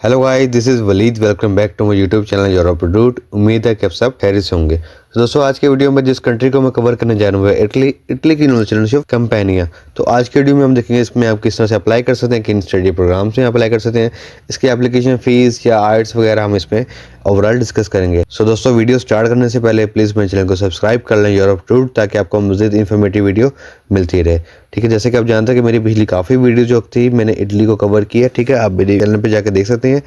Hello guys, this is Waleed. Welcome back to my YouTube channel Europe प्रोड्यूट। उम्मीद है कि आप सब खैरियत से होंगे। तो दोस्तों, आज के वीडियो में जिस कंट्री को मैं कवर करने जा रहा हूँ वो इटली। इटली की यूनिवर्सिटी कैंपेनिया। तो आज के वीडियो में हम देखेंगे इसमें आप किस तरह से अप्लाई कर सकते हैं, किन स्टडी प्रोग्राम से अप्लाई कर सकते हैं, इसकी एप्लीकेशन फ़ीस या आर्ट्स वगैरह हम इसमें ओवरऑल डिस्कस करेंगे। सो दोस्तों, वीडियो स्टार्ट करने से पहले प्लीज़ मेरे चैनल को सब्सक्राइब कर लें यूरोप प्रोड्यूट, ताकि आपको मज़ीद इन्फॉर्मेटिव वीडियो मिलती रहे। ठीक है, जैसे कि आप जानते हैं कि मेरी पिछली काफ़ी वीडियो जो थी मैंने इटली को कवर किया। ठीक है, आप मेरे चैनल पे जाकर देख सकते हैं,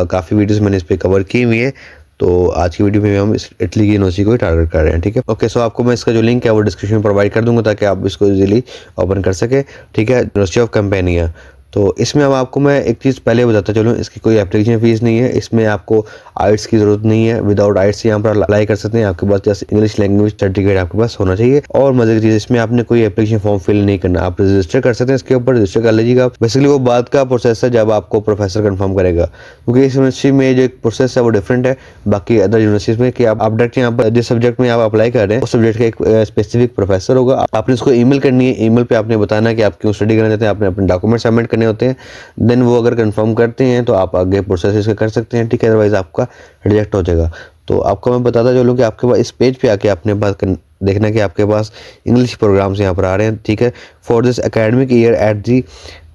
काफ़ी वीडियोस मैंने इस पे कवर की हुई है। तो आज की वीडियो में हम इस इटली की यूनिवर्सिटी को ही टारगेट कर रहे हैं। ठीक है, ओके। सो आपको मैं इसका जो लिंक है वो डिस्क्रिप्शन में प्रोवाइड कर दूंगा, ताकि आप इसको इजीली ओपन कर सकें। ठीक है, यूनिवर्सिटी ऑफ कैंपेनिया। तो इसमें अब आपको मैं एक चीज़ पहले बताता चलूँ, इसकी कोई एप्लीकेशन फ़ीस नहीं है। इसमें आपको आइट्स की ज़रूरत नहीं है। विदाउट आइट्स यहाँ पर अप्लाई कर सकते हैं। आपके पास जैसे इंग्लिश लैंग्वेज सर्टिफिकेट आपके पास होना चाहिए। और मजे की चीज़, इसमें आपने कोई एप्लीकेशन फॉर्म फिल नहीं करना, आप रजिस्टर कर सकते हैं। इसके ऊपर रजिस्टर कर लीजिएगा। बेसिकली वो बात का प्रोसेस है जब आपको प्रोफेसर कंफर्म करेगा, क्योंकि इस यूनिवर्सिटी में जो एक प्रोसेस है वो डिफरेंट है बाकी अदर यूनिवर्सिटीज़ में, कि आप डायरेक्ट यहाँ पर जिस सब्जेक्ट में आप अप्लाई कर रहे हैं उस सब्जेक्ट का एक स्पेसिफिक प्रोफेसर होगा। आपने उसको ईमेल करनी है। ईमेल पे आपने बताना है कि आप क्यों स्टडी करना चाहते हैं, आपने अपने डॉक्यूमेंट सबमिट करने होते हैं। देन वो अगर कंफर्म करते हैं तो आप आगे प्रोसेस इसका कर सकते हैं। ठीक है, अदरवाइज आपका रिजेक्ट हो जाएगा। तो आपको मैं बताता चलूँ कि आपके पास इस पेज पे आके आपने पास देखना है कि आपके पास इंग्लिश प्रोग्राम्स यहाँ पर आ रहे हैं। ठीक है, for this academic year at the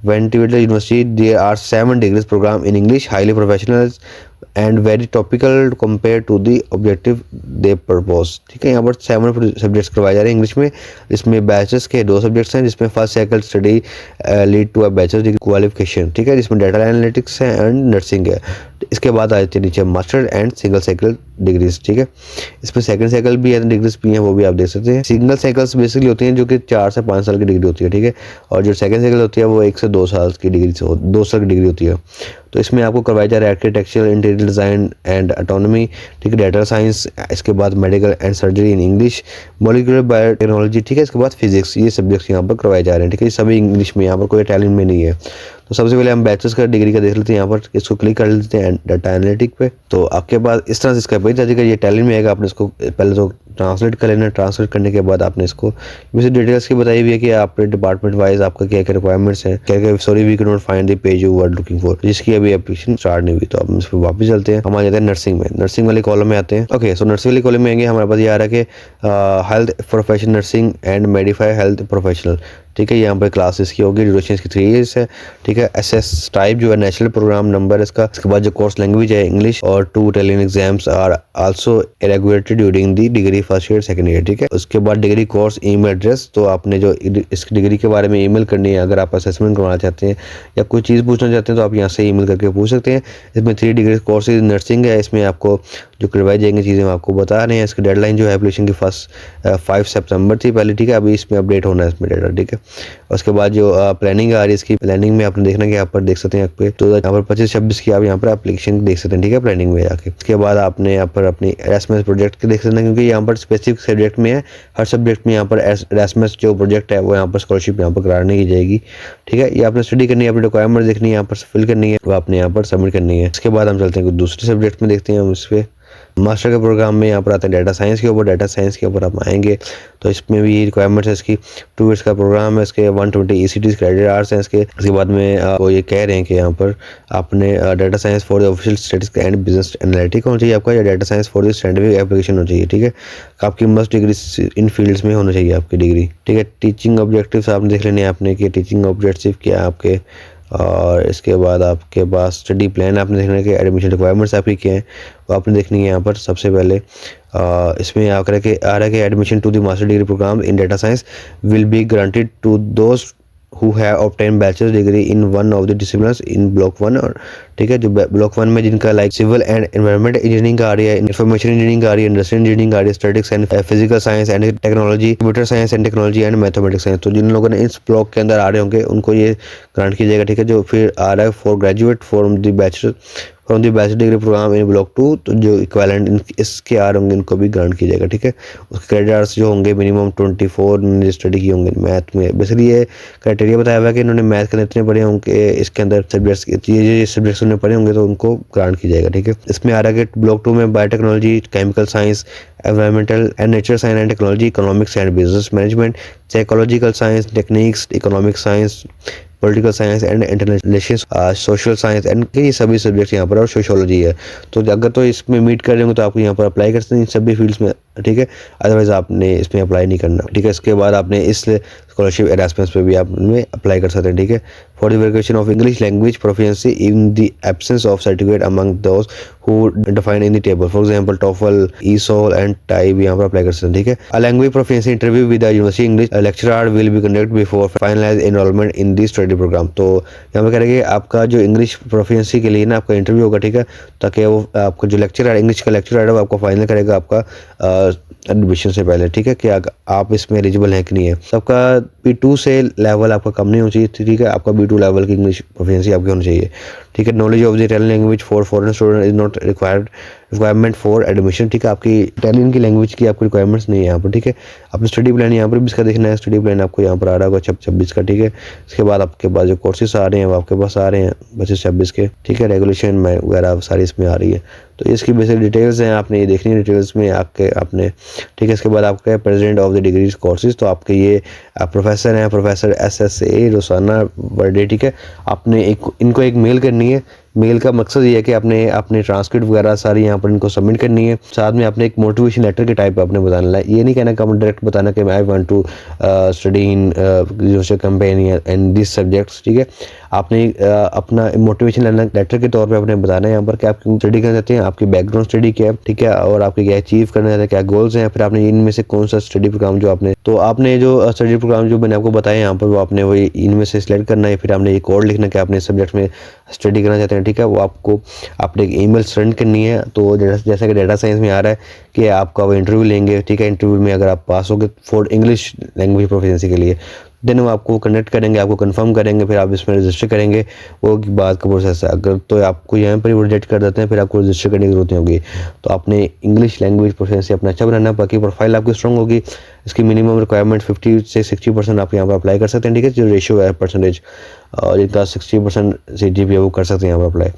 Vanvitelli university there are 7 degrees programme in English, highly professional and very topical compare to the objective they propose. ठीक है, यहाँ पर 7 सब्जेक्ट्स करवाए जा रहे हैं इंग्लिश में, जिसमें बैचलर्स के 2 सब्जेक्ट्स हैं, जिसमें first cycle study lead to a bachelor degree qualification. ठीक है, जिसमें डाटा एनालिटिक्स है एंड नर्सिंग है। इसके बाद आ जाती है नीचे master and single cycle degrees. ठीक है, इसमें सेकंड साइकिल भी है, डिग्रीज भी हैं, वो भी आप देख सकते हैं। सिंगल साइकिल्स बेसिकली होती हैं जो कि 4 से 5 साल की डिग्री होती है। ठीक है, और जो सेकंड साइकिल होती है वो 1 से 2 साल की डिग्री से 2 साल की डिग्री होती है। तो इसमें आपको करवाया जा रहा है architecture, interior design and autonomy. ठीक है, डाटा साइंस, इसके बाद medical and surgery in English, molecular biotechnology. ठीक है, इसके बाद फिजिक्स। ये सब्जेक्ट्स यहाँ पर करवाए जा रहे हैं। ठीक है, ये सभी इंग्लिश में, यहाँ पर कोई इटालियन में नहीं है। तो सबसे पहले हम बैचलर्स का डिग्री का देख लेते हैं। यहाँ पर इसको क्लिक कर लेते हैं डाटा एनालिटिक पे। तो आपके पास इस तरह से इसका पेज आ जाएगा। ये इटालियन में आएगा, आपने इसको पहले तो ट्रांसलेट कर लेना। ट्रांसलेट करने के बाद आपने इसको वैसे डिटेल्स की बताई हुई है कि आपके डिपार्टमेंट वाइज आपका क्या क्या रिक्वायरमेंट्स हैं, क्या क्या। Sorry, we cannot find the page you are looking for, जिसकी अभी एप्लीकेशन स्टार्ट नहीं हुई। तो अब इस पर वापस चलते हैं। हम आ जाते हैं नर्सिंग में। नर्सिंग वाले कॉलम में आते हैं। ओके, सो नर्सिंग वाले कॉलम में आएंगे, हमारे पास ये आ रहा है कि health professional nursing and midwifery health professional. ठीक है, यहाँ पर क्लासेस की होगी, ड्यूरेशन इसकी 3 ईयर्स है। ठीक है, एसएस टाइप जो है नेशनल प्रोग्राम नंबर इसका। इसके बाद जो कोर्स लैंग्वेज है इंग्लिश, और 2 Italian exams are also regulated during the degree first year second year. ठीक है, उसके बाद डिग्री कोर्स ईमेल एड्रेस। तो आपने जो इस डिग्री के बारे में ईमेल करनी है, अगर आप असेसमेंट करवाना चाहते हैं या कोई चीज़ पूछना चाहते हैं तो आप यहाँ से ईमेल करके पूछ सकते हैं। इसमें 3 डिग्री कोर्स नर्सिंग है। इसमें आपको जो करवाई जाएंगी चीज़ें हम आपको बता रहे हैं। इसकी डेडलाइन जो है एप्लीकेशन की 5 सितंबर थी पहले। ठीक है, अभी इसमें अपडेट होना है इसमें डेटा। ठीक है, उसके बाद जो प्लानिंग आ रही है, इसकी प्लानिंग में आपने देखना कि यहाँ पर देख सकते हैं आप पे, तो यहाँ पर 25-26 की आप यहाँ पर एप्लीकेशन देख सकते हैं। ठीक है, प्लानिंग में जाके इसके बाद आपने यहाँ पर अपनी एरास्मस प्रोजेक्ट के देख सकते हैं, क्योंकि यहाँ पर स्पेसिफिक सब्जेक्ट में है। हर सब्जेक्ट में यहाँ पर एरास्मस जो प्रोजेक्ट है वो यहाँ पर स्कॉलरशिप यहाँ पर कराने की जाएगी। ठीक है, ये आपने स्टडी करनी है, अपनी रिक्वायरमेंट देखनी है, यहाँ पर फिल करनी है, वो आपने यहाँ पर सबमिट करनी है। इसके बाद हम चलते हैं दूसरे सब्जेक्ट में, देखते हैं हम इस पर मास्टर के प्रोग्राम में। यहाँ पर आते हैं डाटा साइंस के ऊपर। डाटा साइंस के ऊपर आप आएंगे तो इसमें भी रिक्वायरमेंट्स है इसकी। 2 ईयर्स का प्रोग्राम है, इसके 120 ECTs क्रेडिट आवर्स हैं इसके बाद में वो ये कह रहे हैं कि यहाँ पर आपने data science for the official statistics and business analytic होना चाहिए आपका, या data science for the scientific application होना चाहिए। ठीक है, आपकी मस्ट डिग्री इन फील्ड्स में होना चाहिए आपकी डिग्री। ठीक है, टीचिंग ऑब्जेक्टिव्स आपने देख लेने आपने कि टीचिंग ऑब्जेक्टिव क्या है आपके। और इसके बाद आपके पास स्टडी प्लान आपने देखना है कि एडमिशन रिक्वायरमेंट्स आपकी क्या हैं, वो आपने देखनी है। यहाँ पर सबसे पहले इसमें आकर के आ रहा है कि admission to the master degree programme in data science will be granted to those who have obtained bachelor's degree in one of the disciplines in block 1। और ठीक है, जो ब्लॉक 1 में जिनका like civil and environment engineering आ रही है, information engineering आ रही है, इंडस्ट्रियल इंजीनियरिंग आ रही है, statics and physical science and technology, computer science and technology and mathematics science. तो जिन लोगों ने इस ब्लॉक के अंदर आ रहे होंगे उनको ये ग्रांट की जाएगा। ठीक है, जो फिर आ रहा है for graduate from the bachelor degree programme in block 2, तो जो इक्विवेलेंट इसके आ रहे होंगे इनको भी ग्रांट की जाएगा। ठीक है, उसके क्रेडिट आवर्स जो होंगे मिनिमम 24 स्टडी की होंगे मैथ में। बेसिकली ये क्राइटेरिया बताया हुआ है कि इन्होंने मैथ के इतने पढ़े होंगे, इसके अंदर सब्जेक्ट्स ये सब्जेक्ट्स उन्होंने पढ़े होंगे तो उनको ग्रांट की जाएगा। ठीक है, इसमें आ रहा है कि ब्लॉक 2 में biotechnology, chemical science, environmental and nature science and technology, economics and business management, psychological science, techniques, economic science, political science and international relations, social science and ये सभी सब्जेक्ट्स यहाँ पर, और सोशियोलॉजी है। तो अगर तो इसमें मीट कर रहे होंगे तो आपको यहाँ पर अप्लाई कर सकते हैं इन सभी फील्ड्स में, ठीक है। अदरवाइज आपने इसमें अप्लाई नहीं करना, ठीक है। इसके बाद आपने इस स्कॉलरशिप एरास्मस पे भी आप इनमें अप्लाई कर सकते हैं, ठीक है। For the verification of English language proficiency in the absence of certificate among those who defined in the table, for example TOEFL, ESOL and TIE भी यहाँ पर अप्लाई कर सकते हैं, ठीक है। A language proficiency interview with the university English lecturer will be conduct before finalise enrolment in the study programme. तो यहाँ पर कह रहे हैं आपका जो इंग्लिश प्रोफिशिएंसी के लिए ना आपका इंटरव्यू होगा, ठीक है, ताकि वो आपको जो लेक्चरर इंग्लिश का लेक्चरर है वो आपको फाइनल करेगा आपका एडमिशन से पहले, ठीक है, कि आप इसमें एलिजिबल हैं कि नहीं है। सबका B2 से लेवल आपका कम नहीं होना चाहिए, ठीक है। आपका B2 लेवल की इंग्लिश प्रोफिशिएंसी आपकी होनी चाहिए, ठीक है। Knowledge of the Italian language for foreign student is not requirement for admission, ठीक है। आपकी इटालियन की लैंग्वेज की आपको रिक्वायरमेंट्स नहीं है यहाँ पर, ठीक है। आपने स्टडी प्लान यहाँ पर भी इसका देखना है, स्टडी प्लान आपको यहाँ पर आ रहा होगा 26 का, ठीक है। इसके बाद आपके पास जो कोर्सेज आ रहे हैं वो आपके पास आ रहे हैं 25-26 के, ठीक है। रेगुलेशन में वगैरह सारी इसमें आ रही है, तो इसकी बेसिक डिटेल्स हैं, आपने ये देखनी है डिटेल्स में आपने, ठीक है। इसके बाद आपका president of the degree courses, तो आपके ये प्रोफेसर हैं, प्रोफेसर SSA रोसाना बर्थडे, ठीक है। आपने इनको एक मेल करनी है। मेल का मकसद ये है कि आपने ट्रांसक्रिप्ट वगैरह सारी यहाँ पर इनको सबमिट करनी है। साथ में आपने एक मोटिवेशन लेटर के टाइप आपने बताना है, ये नहीं कहना कि आपने डायरेक्ट बताना कि I want to study in university Campania and this subjects, ठीक है। आपने अपना मोटिवेशन लेटर के तौर पे आपने बताना है यहाँ पर कि आप क्यों स्टडी करना चाहते हैं, आपकी बैकग्राउंड स्टडी क्या है, ठीक है, और आपके क्या अचीव करना चाहते हैं, क्या गोल्स हैं, फिर आपने इनमें से कौन सा स्टडी प्रोग्राम जो आपने जो स्टडी प्रोग्राम जो मैंने आपको बताया यहाँ पर वो आपने वही इनमें से सिलेक्ट करना है। फिर आपने ये कोड लिखना कि आपने इस सब्जेक्ट में स्टडी करना चाहते हैं, ठीक है। वो आपने एक ईमेल सेंड करनी है। तो जैसा कि डेटा साइंस में आ रहा है कि आपका वो इंटरव्यू लेंगे, ठीक है। इंटरव्यू में अगर आप पास हो गए फॉर इंग्लिश लैंग्वेज प्रोफिशिएंसी के लिए, देन वो आपको कनेक्ट करेंगे, आपको कंफर्म करेंगे, फिर आप इसमें रजिस्टर करेंगे, वो की बात का प्रोसेस है। अगर तो आपको यहाँ पर रिजेक्ट कर देते हैं फिर आपको रजिस्टर करने की जरूरत नहीं होगी। तो आपने इंग्लिश लैंग्वेज प्रोफिशिएंसी अपना अच्छा बनाना, बाकी प्रोफाइल आपकी स्ट्रॉन्ग होगी। इसकी मिनिमम रिक्वायरमेंट 50 से 60% आप यहाँ पर अप्लाई कर सकते हैं, ठीक है। जो रेशियो है परसेंटेज और जिनका 60% CGPA वो कर सकते हैं यहाँ पर अप्लाई।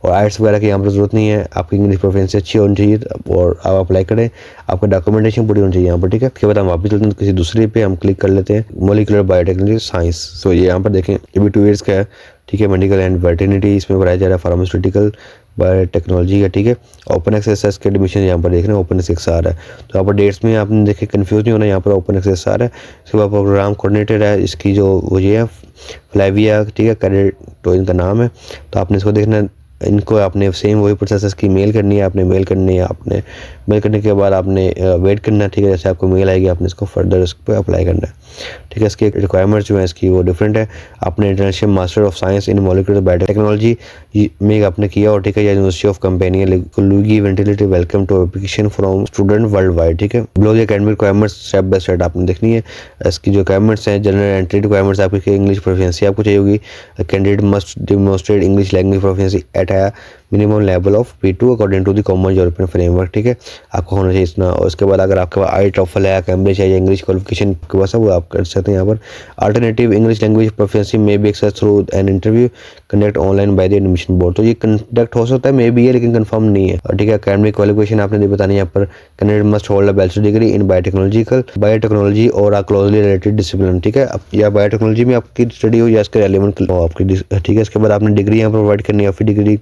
और आइट्स वगैरह की यहाँ पर जरूरत नहीं है, आपकी इंग्लिश प्रोफिशिएंसी अच्छी होनी चाहिए और आप अप्लाई करें। आपका डॉक्यूमेंटेशन पूरी होनी चाहिए यहाँ पर, ठीक है। उसके बाद हम वापस चलते हैं किसी दूसरे पे हम क्लिक कर लेते हैं, मॉलिक्यूलर बायोटेक्नोलॉजी साइंस। तो ये यहाँ पर देखें ये भी 2 ईयर्स का है, ठीक है। मेडिकल एंड वेटरनिटी इसमें पढ़ाया जा रहा है, फार्मास्यूटिकल बायोटेक्नोलॉजी का, ठीक है। ओपन एक्सेस के एडमिशन यहाँ पर देख रहे हैं, ओपन एक्सेस आ रहा है। तो यहाँ पर डेट्स में आपने देखे कंफ्यूज नहीं होना, यहाँ पर ओपन एक्सेस आ रहा है। इसके बाद प्रोग्राम कोऑर्डिनेटर है, इसकी जो वो ये है फ्लेविया, ठीक है, कैडेट तो इनका नाम है। तो आपने इसको देखना है, इनको आपने सेम वही प्रोसेस की मेल करनी है, आपने मेल करनी है। आपने मेल करने के बाद आपने वेट करना है, ठीक है। जैसे आपको मेल आएगी आपने इसको फर्दर इस पर अप्लाई करना है, ठीक है। इसकी रिक्वायरमेंट्स जो है इसकी वो डिफरेंट है। आपने international master of science in molecular biotechnology में आपने किया और, ठीक है, university of Campania Luigi Vanvitelli welcome to application from student world wide, ठीक है। Below the academic requirements step by step आपने देखनी है। इसकी जो रिक्वायरमेंट्स हैं, जनरल एंट्री रिक्वायरमेंट्स आपकी इंग्लिश प्रोफिशिएंसी आपको चाहिए होगी। Candidate must demonstrate English language proficiency at a minimum level of B2 according to the common European framework, ठीक है। आपको होना चाहिए इतना। और उसके बाद अगर आपके पास आई टॉफल है, कैम्ब्रिज है या इंग्लिश क्वालिफिकेशन के पास है वो आप कर सकते हैं यहाँ पर। अल्टरनेटिव इंग्लिश लैंग्वेज प्रोफिशिएंसी में बी एक्सेस through an interview conduct online by the admission board. तो ये कंडक्ट हो सकता है, मे बी है, लेकिन कंफर्म नहीं है, ठीक है। अकेडमिक क्वालिफिकेशन आपने नहीं बतानी यहाँ पर। Candidate must hold a bachelor degree in biotechnology और आ क्लोजली रिलेटेड डिसिप्लिन, ठीक है। या बायोटेक्नोलॉजी में आपकी स्टडी हो या इसके रेलेवेंट हो आपकी, ठीक है। इसके बाद आपने डिग्री यहाँ प्रोवाइड करनी है,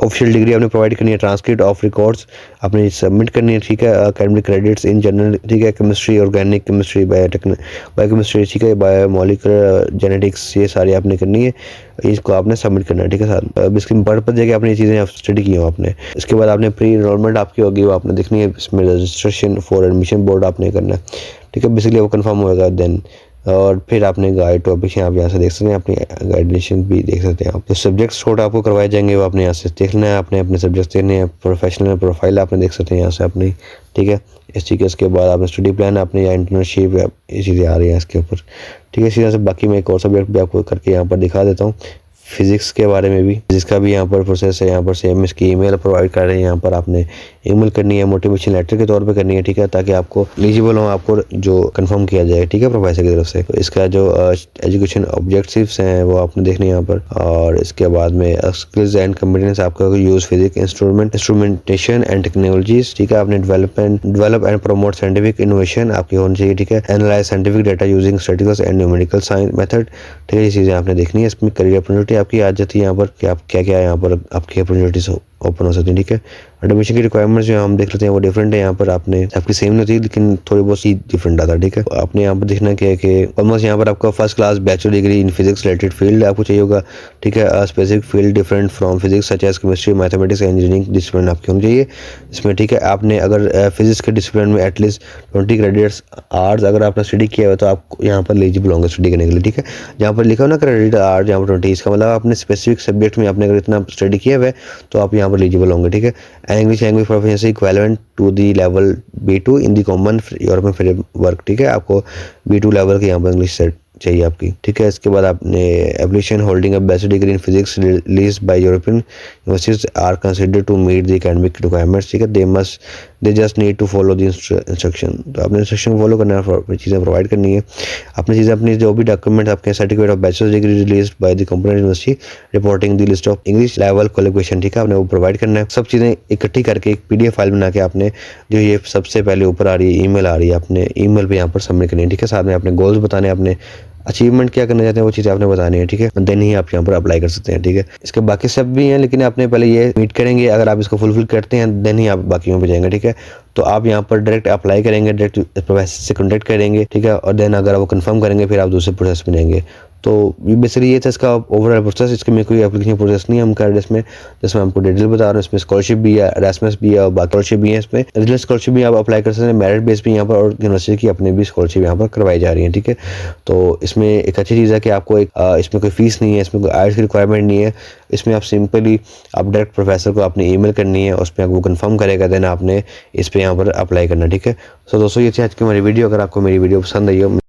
ऑफिशियल डिग्री आपने प्रोवाइड करनी है। ट्रांसक्रिप्ट ऑफ रिकॉर्ड्स आपने सबमिट करनी है, ठीक है। अकेडमिक क्रेडिट्स इन जनरल, ठीक है, केमिस्ट्री, ऑर्गेनिक केमिस्ट्री, बायोकेमिस्ट्री, ठीक है, बायोमोलिकुलर जेनेटिक्स, ये सारी आपने करनी है, इसको आपने सबमिट करना है, ठीक है। साथ इसकी पर्पज है कि आपने ये चीज़ें स्टडी की हो आपने। इसके बाद आपने प्री एनरोलमेंट आपकी होगी, वो आपने देखनी है। इसमें रजिस्ट्रेशन फॉर एडमिशन बोर्ड आपने करना है, ठीक है। बेसिकली वो कंफर्म होगा देन। और फिर आपने गाइड टॉपिक आप यहाँ से देख सकते हैं, अपनी गाइडेशन भी देख सकते हैं आप। तो सब्जेक्ट्स छोट आपको करवाए जाएंगे वो आपने यहाँ से देख लेना है। आपने अपने सब्जेक्ट्स देखने हैं, प्रोफेशनल प्रोफाइल आपने देख सकते हैं यहाँ से अपनी, ठीक है। इस चीज़ के बाद आपने स्टडी प्लान आपने या इंटर्नशिप ये चीज़ें आ रही हैं इसके ऊपर, ठीक है। इसी तरह से बाकी मैं एक और सब्जेक्ट भी आपको करके यहाँ पर दिखा देता हूँ। फिजिक्स के बारे में भी, जिसका भी यहाँ पर प्रोसेस है। यहाँ पर सेम इसकी ईमेल प्रोवाइड कर रहे हैं। यहाँ पर आपने ईमेल करनी है, मोटिवेशन लेटर के तौर पे करनी है, ठीक है, ताकि आपको एलिजिबल हो, आपको जो कंफर्म किया जाए, ठीक है, प्रोफेसर की तरफ से। तो इसका जो एजुकेशन ऑब्जेक्टिव्स हैं वो आपने देखने यहाँ पर। और इसके बाद में स्किल्स एंड कॉम्पिटेंस आपका use physics instrumentation and technologies, ठीक है, आपने develop and promote scientific innovation आपकी होनी चाहिए, ठीक है, analyse scientific data using statistics and numerical science method, ठीक है, ये चीजें आपने देखनी है। इसमें करियर अपॉर्चुनिटी आपकी आ जाती है यहाँ पर कि आप क्या क्या यहाँ पर आपकी अपॉर्चुनिटीज ओपन हो सकती है, ठीक है। एडमिशन की रिक्वायरमेंट्स जो हम देख लेते हैं वो डिफरेंट है। यहाँ पर आपने आपकी सेम नहीं होती लेकिन थोड़ी बहुत सी डिफरेंट आता है, ठीक है। आपने यहाँ पर देखना क्या है कि ऑलमोस्ट यहाँ पर आपका first class bachelor degree in physics related field आपको चाहिए होगा, ठीक है। Specific field different from physics such as chemistry mathematics engineering discipline आपकी होनी चाहिए इसमें, ठीक है। आपने अगर फिजिक्स के डिसिप्लिन में एटलीस्ट 20 क्रेडिट्स आवर्स अगर आपने स्टडी किया हुआ तो आप यहाँ पर एलिजिबल होंगे स्टडी करने के लिए, ठीक है। जहाँ पर लिखा हो ना क्रेडिट आवर्स यहाँ पर 20, इसका मतलब आपने स्पेसिफिक सब्जेक्ट में आपने अगर इतना स्टडी किया हुआ है तो आप यहाँ पर एलिजिबल होंगे, ठीक है। English language proficiency equivalent to the level B2 in the common European framework, ठीक है। आपको B2 लेवल की यहाँ पर इंग्लिश सेट चाहिए आपकी, ठीक है। इसके बाद आपने application holding a bachelor degree in physics release by European universities are considered to meet the academic requirements, ठीक है। They just need to follow the instruction. तो आपने इंस्ट्रक्शन फॉलो करना है, चीज़ें प्रोवाइड करनी है अपनी चीज़ें, अपनी जो भी डॉक्यूमेंट आपके certificate of bachelor degree release by the component university reporting the list of English level qualification, ठीक है, आपने वो प्रोवाइड करना है। सब चीज़ें इकट्ठी करके एक PDF फाइल बना के आपने जो ये सबसे पहले ऊपर आ रही है ईमेल आ रही है, आपने ईमेल पे यहाँ पर सबमिट करनी है, ठीक है। साथ में अपने गोल्स बताने, अपने अचीवमेंट क्या करना चाहते हैं वो चीज़ें आपने बतानी है, ठीक है। देन ही आप यहाँ पर अप्लाई कर सकते हैं, ठीक है। इसके बाकी सब भी हैं लेकिन आपने पहले ये मीट करेंगे, अगर आप इसको फुलफिल करते हैं देन ही आप बाकी पे जाएंगे, ठीक है। तो आप यहाँ पर डायरेक्ट अप्लाई करेंगे, डायरेक्ट प्रोफेसर से कॉन्टेक्ट करेंगे, ठीक है। और देन अगर वो कंफर्म करेंगे फिर आप दूसरे प्रोसेस में जाएंगे। तो बेसिकली ये था इसका ओवरऑल प्रोसेस। इसके में कोई एप्लीकेशन प्रोसेस नहीं है हम कर रहे इसमें, जिसमें आपको डिटेल बता रहे हैं। इसमें स्कॉलरशिप भी है, एरास्मस भी है और बाकी स्कॉलरशिप भी है। इसमें रेगुलर स्कॉलरशिप भी आप अप्लाई कर सकते हैं, मेरिट बेस भी यहाँ पर, और यूनिवर्सिटी की अपनी भी स्कॉलरशिप यहाँ पर करवाई जा रही है, ठीक है। तो इसमें एक अच्छी चीज़ है कि आपको एक इसमें कोई फीस नहीं है, इसमें कोई आइल्स की रिक्वायरमेंट नहीं है। इसमें आप सिंपली आप डायरेक्ट प्रोफेसर को अपनी ईमेल करनी है, उस पर वो कंफर्म करेगा, देन आपने इस पर यहाँ पर अप्लाई करना, ठीक है। सो दोस्तों ये थी आज की हमारी वीडियो। अगर आपको मेरी वीडियो पसंद आई हो